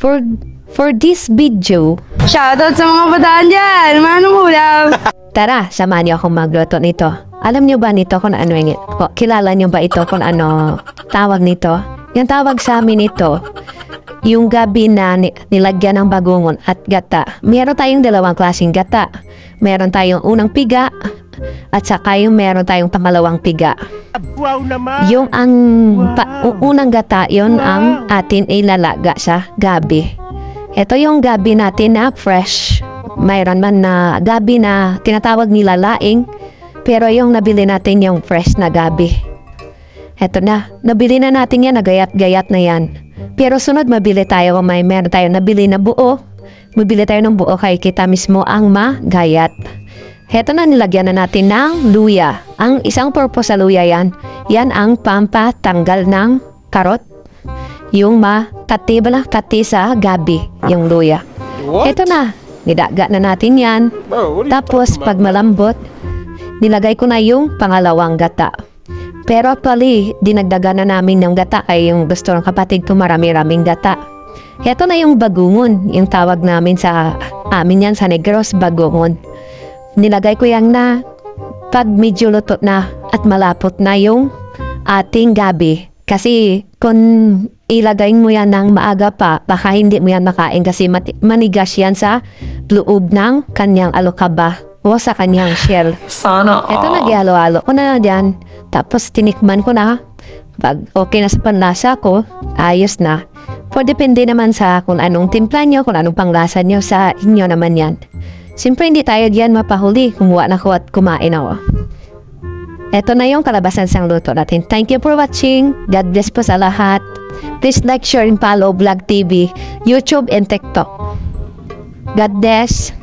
for this video. Shoutout sa mga bataan dyan! Manong ulam! Tara, samahan niyo akong magluto nito. Alam niyo ba nito kung ano yung kilala niyo ba ito kung ano tawag nito? Yung tawag sa amin ito, yung gabi na nilagyan ng bagungon at gata. Meron tayong dalawang klaseng gata. Meron tayong unang piga at saka yung meron tayong pangalawang piga. Wow naman! Yung unang gata, yon ang atin ilalaga sa gabi. Ito yung gabi natin na fresh. Mayroon man na gabi na tinatawag nila laing, pero yung nabili natin yung fresh na gabi. Eto na, nabili na natin yan, nagayat-gayat na yan. Pero sunod mabili tayo kung meron tayo nabili na buo. Mabili tayo ng buo kay kita mismo ang magayat. Heto na, nilagyan na natin ng luya. Ang isang purpose sa luya yan ang pampatanggal ng karot. Yung kati sa gabi, yung luya. What? Heto na, nidaga na natin yan. Tapos pag malambot, nilagay ko na yung pangalawang gata. Pero actually, dinagdagan na namin ng gata ay yung gusto ng kapatid ko marami-raming gata. Heto na yung bagungon, yung tawag namin sa amin yan sa Negros, bagungon. Nilagay ko yan na pag medyo luto na at malapot na yung ating gabi. Kasi kung ilagay mo yan ng maaga pa, baka hindi mo yan makain kasi manigas yan sa loob ng kanyang alokaba o sa kanyang shell. Sana all. Ito nagyalo-halo ko na dyan. Tapos tinikman ko na. Pag okay na sa panlasa ko, ayos na. Depende naman sa kung anong timpla nyo, kung anong panglasa nyo sa inyo naman yan. Siyempre hindi tayo diyan mapahuli. Kumuha na ko at kumain ako. Ito na yung kalabasan sang luto natin. Thank you for watching. God bless po sa lahat. Please like, share, and follow Vlog TV, YouTube, and TikTok. God bless.